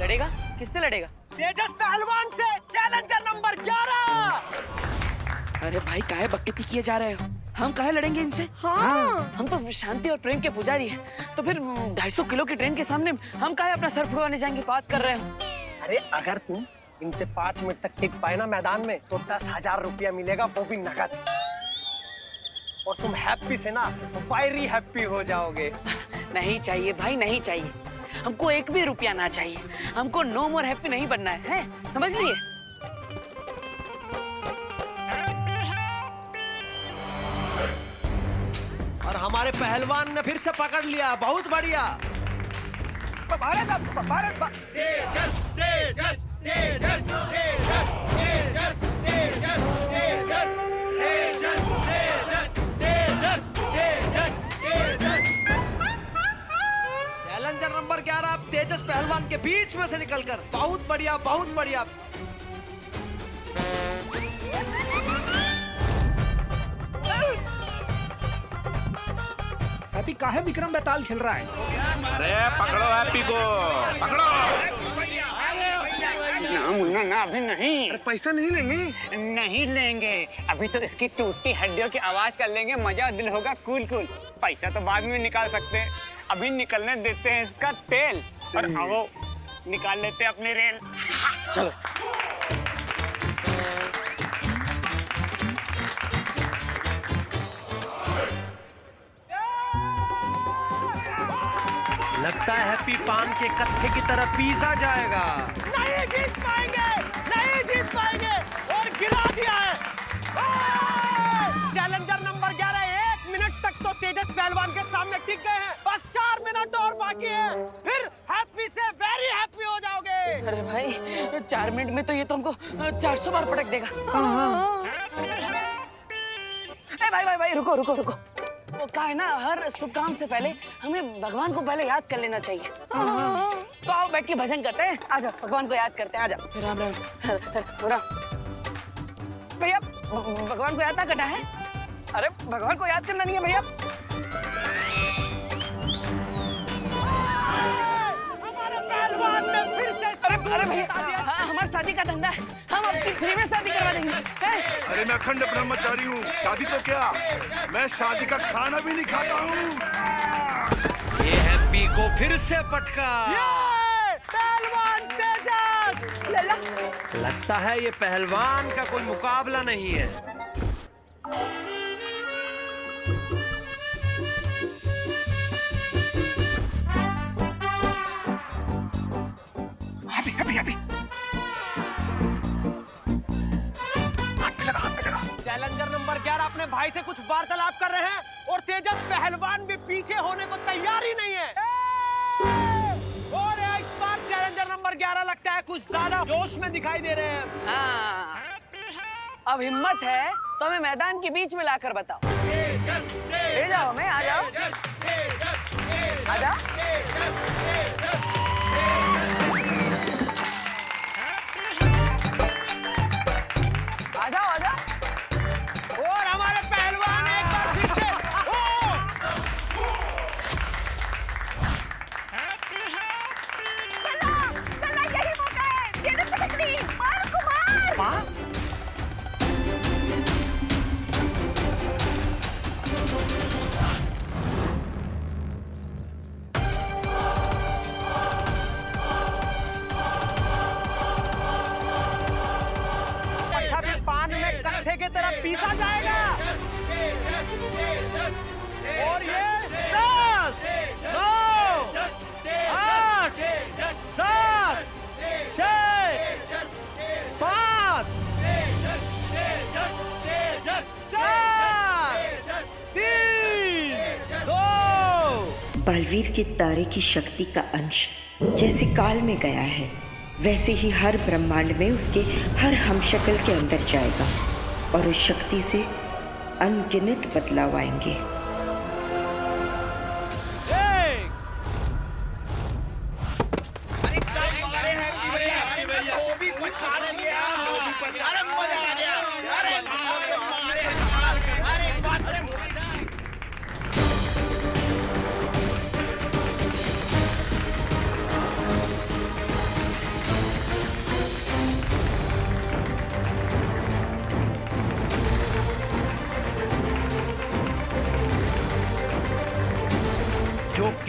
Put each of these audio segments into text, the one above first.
लड़ेगा? किससे लड़ेगा? तेजस पहलवान से, चैलेंजर नंबर 11। अरे भाई काहे बकती किए जा रहे हो? हम काहे लड़ेंगे इनसे? हाँ। हम तो शांति और प्रेम के पुजारी हैं। तो फिर 250 किलो की ट्रेन के सामने हम काहे अपना सर फुड़वाने जाएंगे? बात कर रहे हो? अरे अगर तुम इनसे 5 मिनट तक टिक पाए ना मैदान में तो 10,000 रुपया मिलेगा, वो भी नकद। और तुम हैप्पी से ना फायरी हैप्पी हो जाओगे। नहीं चाहिए भाई, नहीं चाहिए। हमको एक भी रुपया ना चाहिए। हमको नो मोर हैप्पी नहीं बनना है, समझ लिए? और हमारे पहलवान ने फिर से पकड़ लिया, बहुत बढ़िया। भारत, भारत, तेजस, तेजस, तेजस, तेजस, तेजस, तेजस, तेजस, तेजस, तेजस, तेजस, तेजस। चैलेंजर नंबर 11 अब तेजस पहलवान के बीच में से निकलकर, बहुत बढ़िया, बहुत बढ़िया। हैप्पी काहे विक्रम बेताल खेल रहा है? अरे पकड़ो हैप्पी को, पकड़ो। ना मुन्ना ना, अभी नहीं। अरे पैसा नहीं लेंगे? नहीं लेंगे, अभी तो इसकी टूटती हड्डियों की आवाज कर लेंगे, मजा दिल होगा कूल कूल। पैसा तो बाद में निकाल सकते हैं, अभी निकलने देते हैं इसका तेल। और आओ निकाल लेते हैं अपनी रेल। चलो। लगता है हैप्पी पान के कत्थे की तरह पीसा जाएगा। नहीं जीत पाएंगे, नहीं जीत पाएंगे और गिरा दिया है। चैलेंजर नंबर 11 1 मिनट तक तो तेजस पहलवान के सामने टिक गए हैं। बस 4 मिनट और बाकी है, फिर हैप्पी से वेरी हैप्पी हो जाओगे। अरे भाई 4 मिनट में तो ये तो हमको 400 बार पटक देगा। भाई भाई भाई रुको रुको रुको। वो का है ना, हर शुभ काम से पहले हमें भगवान को पहले याद कर लेना चाहिए। तो आओ बैठ के भजन करते हैं। आ जाओ भगवान को याद करते हैं। आ जाओ। राम राम राम। भैया भगवान को याद ना करना है? अरे भगवान को याद करना नहीं है भैया। हमारे पहलवान ने फिर से अरे भैया हाँ, हमारी शादी का धंधा है, हम आपकी फ्री में शादी करवा देंगे। अरे मैं अखंड ब्रह्मचारी हूँ, शादी तो क्या, मैं शादी का खाना भी नहीं खाता हूँ। ये हैप्पी को फिर से पटका। पहलवान तेजस। लगता है ये पहलवान का कोई मुकाबला नहीं है। चैलेंजर नंबर 11 अपने भाई से कुछ वार्तालाप कर रहे हैं और तेजस पहलवान भी पीछे होने को तैयार ही नहीं है। और इस बार चैलेंजर नंबर 11 लगता है कुछ ज्यादा जोश में दिखाई दे रहे हैं। हाँ, अब हिम्मत है तो हमें मैदान के बीच में लाकर बताओ। ले जाओ हमें, आ जाओ आ जाओ। आ जाओ आ जाओ। और हमारे पहलवान एक बार फिर से यही मौका है, ये ना पटकनी, मार कुमार। पान में कत्थे की तरह पीसा जाएगा। और ये 10, 9, 8, 7, 6, 5, 4, 3, 2। बलवीर के तारे की शक्ति का अंश जैसे काल में गया है, वैसे ही हर ब्रह्मांड में उसके हर हमशक्ल के अंदर जाएगा और उस शक्ति से अनगिनत बदलाव आएंगे।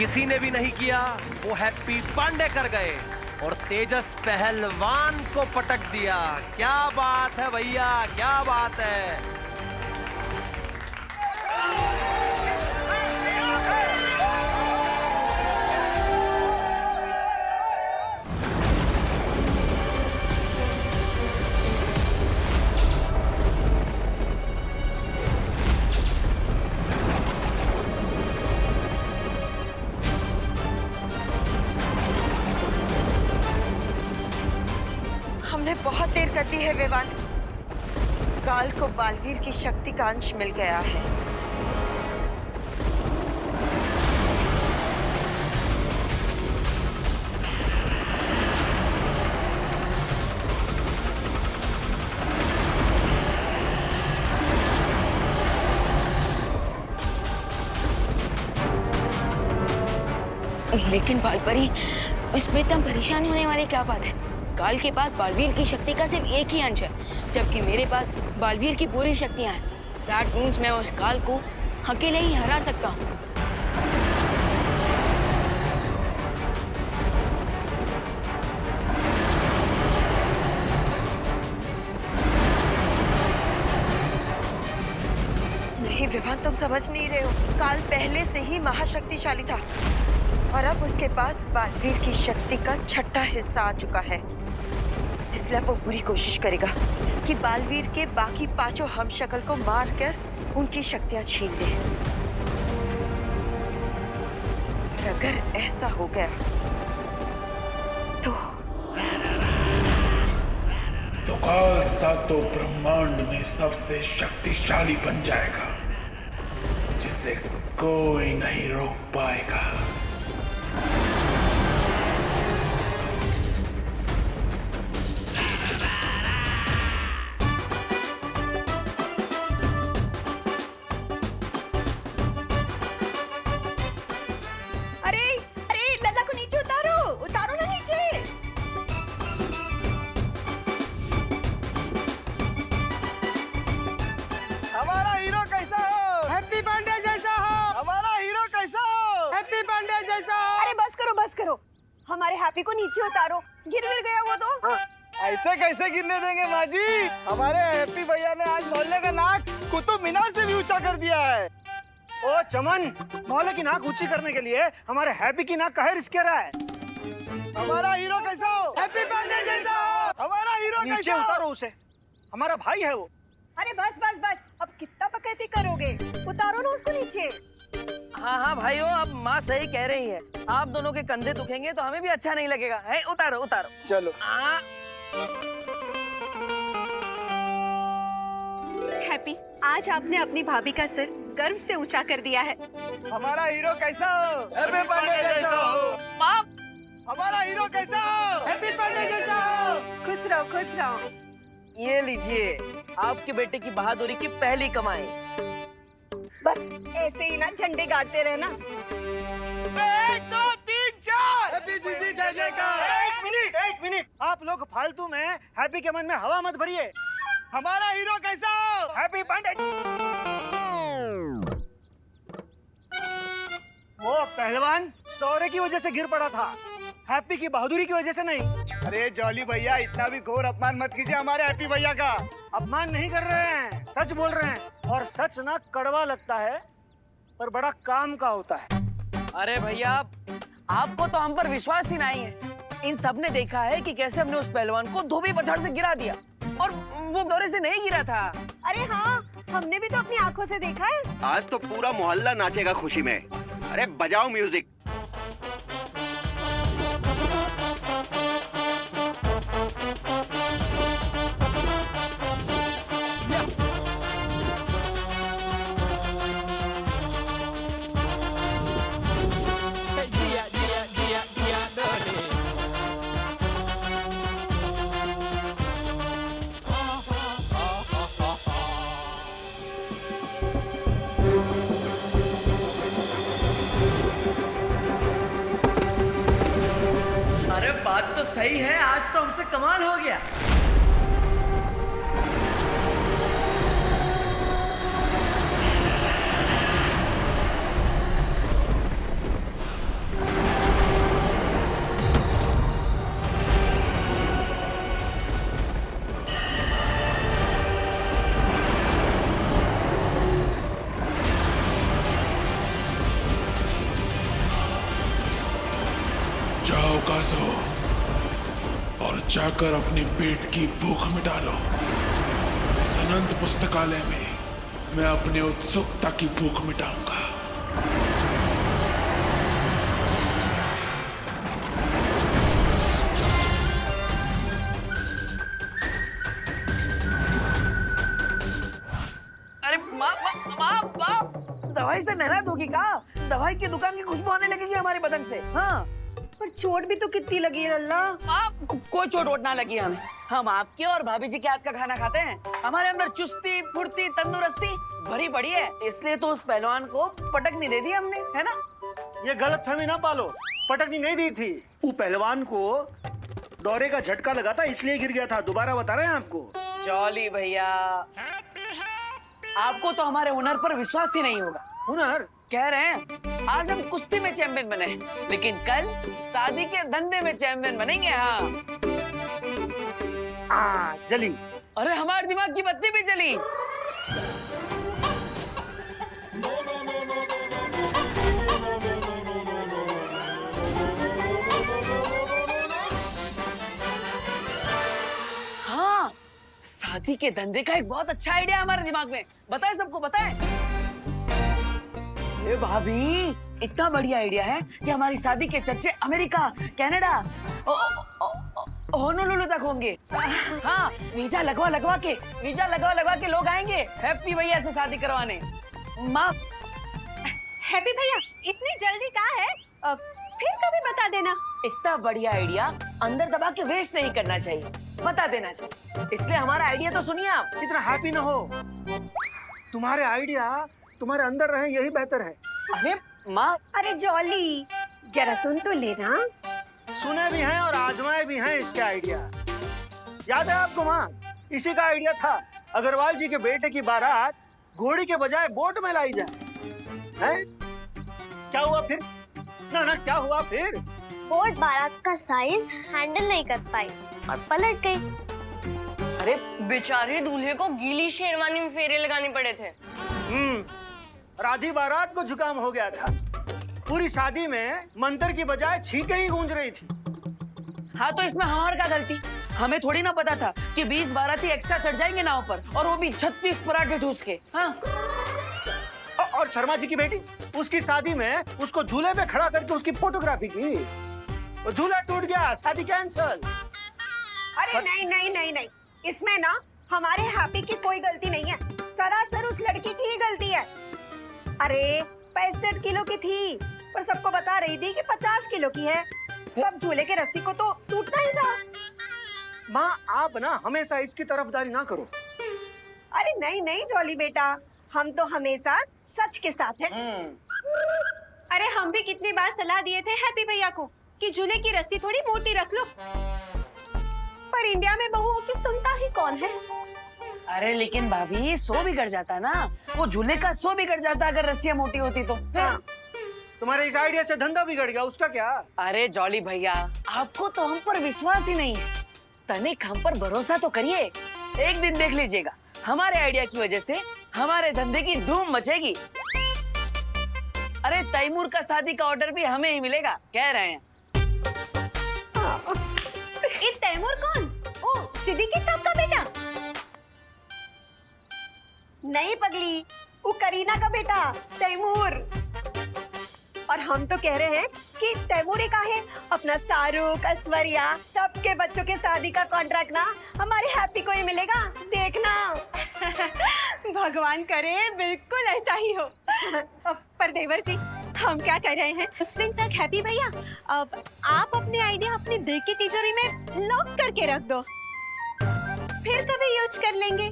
किसी ने भी नहीं किया, वो हैप्पी पांडे कर गए और तेजस पहलवान को पटक दिया। क्या बात है भैया, क्या बात है। हमने बहुत देर कर दी है विवान। काल को बालवीर की शक्ति का अंश मिल गया है। लेकिन बालपरी, इसमें इतना परेशान होने वाली क्या बात है? काल के पास बालवीर की शक्ति का सिर्फ एक ही अंश है, जबकि मेरे पास बालवीर की पूरी शक्तियां हैं। दैट मीन्स मैं उस काल को अकेले ही हरा सकता हूँ। नहीं विवान, तुम समझ नहीं रहे हो। काल पहले से ही महाशक्तिशाली था और अब उसके पास बालवीर की शक्ति का छठा हिस्सा आ चुका है। इसलिए वो पूरी कोशिश करेगा कि बालवीर के बाकी पांचों हमशक्ल को मारकर उनकी शक्तियां छीन ले। और अगर ऐसा हो गया तो काल सातों ब्रह्मांड में सबसे शक्तिशाली बन जाएगा, जिसे कोई नहीं रोक पाएगा। हमारे हैप्पी को नीचे उतारो, गिर गया वो तो। ऐसे कैसे गिरने देंगे माँ जी? हमारे हैप्पी भैया ने आज मोहल्ले का नाक कुतुब मीनार से भी ऊंचा कर दिया है। ओ चमन, मोहल्ले की नाक ऊंची करने के लिए हमारे हैप्पी की नाक काहे रिस्क रहा है? हमारा हीरो कैसा हो? हैप्पी पांडे जैसा हो। हमारा हीरो नीचे उतारो उसे, हमारा भाई है वो। अरे बस बस बस, अब कितना पकैती करोगे? उतारो ना उसको नीचे। हाँ हाँ भाइयों, अब माँ सही कह रही है। आप दोनों के कंधे दुखेंगे तो हमें भी अच्छा नहीं लगेगा। है, उतारो उतारो। चलो। हैप्पी, आज आपने अपनी भाभी का सिर गर्व से ऊंचा कर दिया है। हमारा हीरो कैसा हो? हैप्पी पांडे जैसा हो। माँ, हमारा हीरो कैसा हो? हैप्पी पांडे जैसा हो। खुश रहो, खुश रहो। ये लीजिए आपके बेटे की बहादुरी की पहली कमाई। बस ऐसे ही ना झंडे गाड़ते रहना। 1 2 3 4 हैप्पी जीजी जय जयकार। एक मिनट, आप लोग फालतू में हैप्पी के मन में हवा मत भरिए। हमारा हीरो कैसा हो? हैप्पी पांडे। वो पहलवान दौरे की वजह से गिर पड़ा था, हैप्पी की बहादुरी की वजह से नहीं। अरे जॉली भैया, इतना भी घोर अपमान मत कीजिए हमारे हैप्पी भैया का। अपमान नहीं कर रहे हैं, सच बोल रहे हैं। और सच ना कड़वा लगता है पर बड़ा काम का होता है। अरे भैया, आपको तो हम पर विश्वास ही नहीं है। इन सब ने देखा है कि कैसे हमने उस पहलवान को धोबी पछाड़ से गिरा दिया और वो दौरे से नहीं गिरा था। अरे हाँ, हमने भी तो अपनी आंखों से देखा है। आज तो पूरा मोहल्ला नाचेगा खुशी में। अरे बजाओ म्यूजिक। अरे बात तो सही है, आज तो हमसे कमाल हो गया। और जाकर अपने पेट की भूख मिटा लो। इस अनंत पुस्तकालय में मैं अपनी उत्सुकता की भूख मिटाऊंगा। अरे माँ दवाई से नाराज होगी का? दवाई की दुकान की खुशबू आने लगेगी हमारे बदन से। हाँ पर चोट भी तो कितनी लगी है लल्ला। कोई चोट वोट ना लगी हमें। हम आपके और भाभी जी के हाथ का खाना खाते हैं। हमारे अंदर चुस्ती फुर्ती तंदुरुस्ती भरी पड़ी है, इसलिए तो उस पहलवान को पटकनी दे दी हमने, है ना? ये गलत फहमी ना पालो, पटकनी नहीं दी थी। वो पहलवान को दौरे का झटका लगा था इसलिए गिर गया था। दोबारा बता रहे हैं आपको। जॉली भैया, आपको तो हमारे हुनर पर विश्वास ही नहीं होगा। हुनर? कह रहे हैं आज हम कुश्ती में चैंपियन बने, लेकिन कल शादी के धंधे में चैंपियन बनेंगे। हाँ जली। अरे हमारे दिमाग की बत्ती भी जली। हाँ, शादी के धंधे का एक बहुत अच्छा आइडिया है हमारे दिमाग में। बताए सबको बताए। ये भाभी इतना बढ़िया आइडिया है कि हमारी शादी के चर्चे अमेरिका, कनाडा, होनोलुलु तक होंगे। हाँ, वीजा लगवा के लोग आएंगे हैप्पी भैया से शादी करवाने। माँ, हैप्पी भैया इतनी जल्दी कहाँ है? फिर कभी बता देना। इतना बढ़िया आइडिया अंदर दबा के वेस्ट नहीं करना चाहिए, बता देना चाहिए। इसलिए हमारा आइडिया तो सुनिए आप। इतना हैप्पी ना हो, तुम्हारे आइडिया तुम्हारे अंदर रहे यही बेहतर है। अरे माँ, अरे जॉली जरा सुन तो लेना। सुने भी हैं और आजमाए भी हैं इसके आइडिया। याद है आपको माँ, इसी का आइडिया था अग्रवाल जी के बेटे की बारात घोड़ी के बजाय बोट में लाई जाए। हैं? क्या हुआ फिर? ना क्या हुआ फिर? बोट बारात का साइज हैंडल नहीं कर पाई और पलट गई। अरे बेचारे दूल्हे को गीली शेरवानी में फेरे लगाने पड़े थे। राधी बारात को जुकाम हो गया था। पूरी शादी में मंत्र की बजाय छींकें ही गूंज रही थी। हाँ तो इसमें हमारी क्या गलती? हमें थोड़ी ना पता था कि 20 बाराती एक्स्ट्रा चढ़ जाएंगे नाव पर, और वो भी 36 पराठे ठूस के। हाँ। और शर्मा जी की बेटी, उसकी शादी में उसको झूले पे खड़ा करके उसकी फोटोग्राफी की। वो झूला टूट गया, शादी कैंसल। अरे नहीं, इसमें ना हमारे हैप्पी की कोई गलती नहीं है, सरासर उस लड़की की ही गलती है। अरे 65 किलो की थी, पर सबको बता रही थी कि 50 किलो की है। तब झूले के रस्सी को तो टूटना ही था। माँ आप ना हमेशा इसकी तरफदारी ना करो। अरे नहीं जॉली बेटा, हम तो हमेशा सच के साथ हैं। अरे हम भी कितनी बार सलाह दिए थे हैप्पी भैया को कि झूले की रस्सी थोड़ी मोटी रख लो, पर इंडिया में बहुओं की सुनता ही कौन है। अरे लेकिन भाभी, सो बिगड़ जाता ना, वो झूले का सो बिगड़ जाता अगर रस्सियाँ मोटी होती तो। हाँ। तुम्हारे इस आइडिया से धंधा बिगड़ गया, उसका क्या? अरे जॉली भैया, आपको तो हम पर विश्वास ही नहीं है। तनिक हम पर भरोसा तो करिए, एक दिन देख लीजिएगा हमारे आइडिया की वजह से हमारे धंधे की धूम मचेगी। अरे तैमूर का शादी का ऑर्डर भी हमें ही मिलेगा, कह रहे हैं। ये तैमूर कौन? ओ सिद्दीकी साहब का बेटा? नहीं पगली, वो करीना का बेटा तैमूर। और हम तो कह रहे हैं कि तैमूर का है अपना शाहरुख, ऐश्वर्या, सबके बच्चों के शादी का कॉन्ट्रैक्ट ना हमारे हैप्पी को ही मिलेगा, देखना। भगवान करे बिल्कुल ऐसा ही हो। पर देवर जी, हम क्या कर रहे हैं, उस दिन तक हैप्पी भैया अब आप अपने आइडिया अपने दिल की तिजोरी में लॉक करके रख दो, फिर कभी यूज कर लेंगे।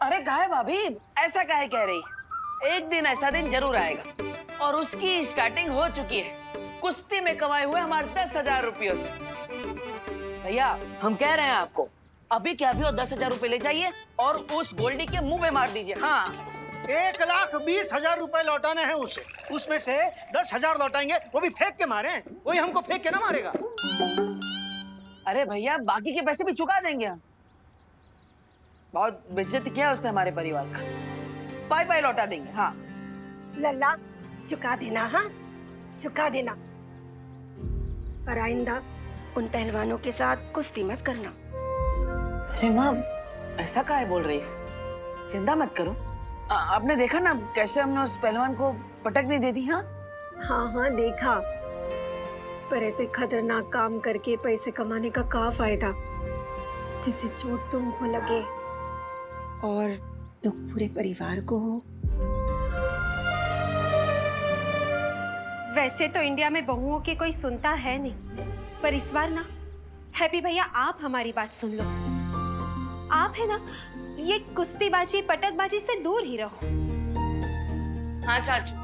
अरे काहे भाभी, ऐसा काहे कह रही? एक दिन ऐसा दिन जरूर आएगा, और उसकी स्टार्टिंग हो चुकी है कुश्ती में कमाए हुए हमारे 10,000 रुपयों से। भैया हम कह रहे हैं आपको, अभी क्या अभी 10,000 रुपए ले जाइए और उस गोल्डी के मुंह पे मार दीजिए। हाँ, 1,20,000 रुपए लौटाने हैं उसे, उसमें से 10,000 लौटाएंगे, वो भी फेंक के मारे। वही हमको फेंक के ना मारेगा। अरे भैया, बाकी के पैसे भी चुका देंगे हम। बहुत बेइज्जती किया उसने हमारे परिवार का, पाई लौटा देंगे। हाँ लल्ला चुका देना, हाँ चुका देना। पर आइंदा उन पहलवानों के साथ कुश्ती मत करना। अरे माँ, ऐसा काहे बोल रही है? चिंता मत करो। आपने देखा ना कैसे हमने उस पहलवान को पटक नहीं दे दी। हाँ हाँ देखा, पर ऐसे खतरनाक काम करके पैसे कमाने का क्या फायदा, जिससे चोट तुमको लगे और दुख पूरे परिवार को हो। वैसे तो इंडिया में बहुओं की कोई सुनता है नहीं, पर इस बार ना हैप्पी भैया आप हमारी बात सुन लो। आप है ना ये कुश्तीबाजी पटकबाजी से दूर ही रहो। हाँ चाचू,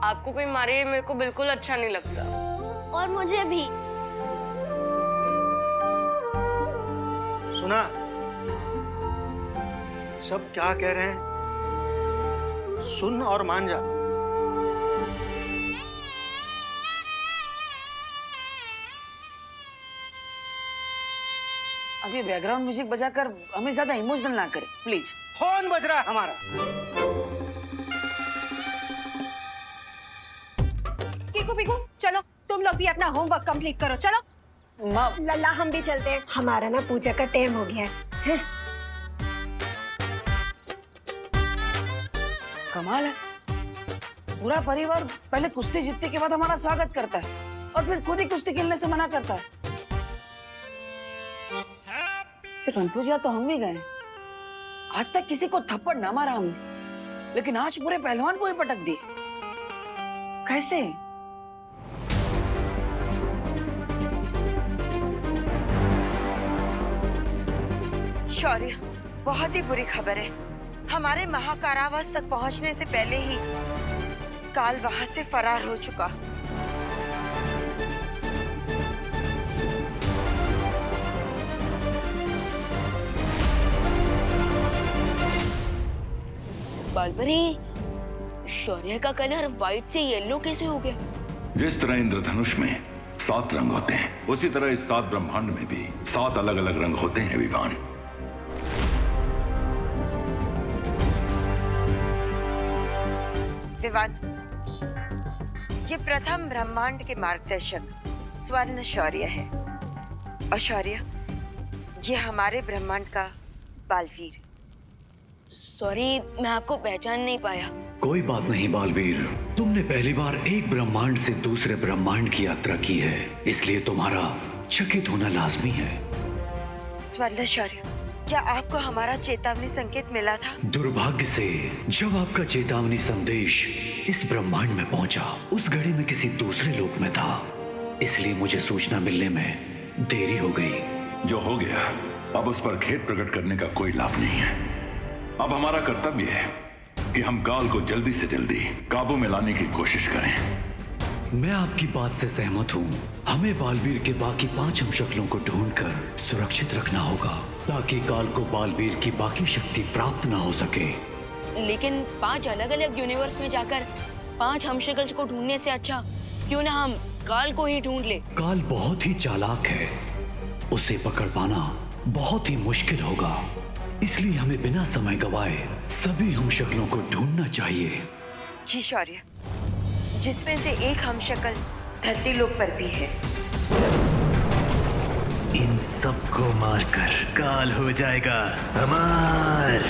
आपको कोई मारे मेरे को बिल्कुल अच्छा नहीं लगता। और मुझे भी। सुना सब क्या कह रहे हैं, सुन और मान जा। अभी बैकग्राउंड म्यूजिक बजाकर हमें ज्यादा इमोशनल ना करें प्लीज। फोन बज रहा है हमारा। कीकू पीकू चलो, तुम लोग भी अपना होमवर्क कंप्लीट करो। चलो माँ, लल्ला हम भी चलते हैं, हमारा ना पूजा का टाइम हो गया है। कमाल है, पूरा परिवार पहले कुश्ती जीतने के बाद हमारा स्वागत करता है और फिर खुद ही कुश्ती खेलने से मना करता है। से कंफ्यूज या तो हम भी गए। आज तक किसी को थप्पड़ ना मारा हमने, लेकिन आज पूरे पहलवान को ही पटक दी। कैसे? शौर्य, बहुत ही बुरी खबर है। हमारे महाकारावास तक पहुंचने से पहले ही काल वहां से फरार हो चुका। बालपरी, शौर्य का कलर व्हाइट से येलो कैसे हो गया? जिस तरह इंद्रधनुष में 7 रंग होते हैं, उसी तरह इस 7 ब्रह्मांड में भी 7 अलग अलग रंग होते हैं विवान। विवान, ये प्रथम ब्रह्मांड के मार्गदर्शक स्वर्ण शौर्य है। और शौर्य, ये हमारे ब्रह्मांड का बालवीर। सॉरी, मैं आपको पहचान नहीं पाया। कोई बात नहीं बालवीर, तुमने पहली बार एक ब्रह्मांड से दूसरे ब्रह्मांड की यात्रा की है, इसलिए तुम्हारा चकित होना लाजमी है। स्वर्ण शौर्य, क्या आपको हमारा चेतावनी संकेत मिला था? दुर्भाग्य से जब आपका चेतावनी संदेश इस ब्रह्मांड में पहुंचा, उस घड़ी में किसी दूसरे लोक में था, इसलिए मुझे सूचना मिलने में देरी हो गई। जो हो गया, अब उस पर खेद प्रकट करने का कोई लाभ नहीं है। अब हमारा कर्तव्य है कि हम काल को जल्दी से जल्दी काबू में लाने की कोशिश करें। मैं आपकी बात से सहमत हूँ। हमें बालवीर के बाकी 5 हमशक्लों को ढूंढकर सुरक्षित रखना होगा, ताकि काल को बालवीर की बाकी शक्ति प्राप्त ना हो सके। लेकिन 5 अलग अलग यूनिवर्स में जाकर 5 हमशक्ल्स को ढूंढने से अच्छा क्यों ना हम काल को ही ढूंढ ले। काल बहुत ही चालाक है, उसे पकड़ पाना बहुत ही मुश्किल होगा, इसलिए हमें बिना समय गवाए सभी हमशक्लों को ढूंढना चाहिए। जी शौर्य, जिसमें से एक हमशक्ल धरती लोक पर भी है। इन सबको मारकर काल हो जाएगा हमार।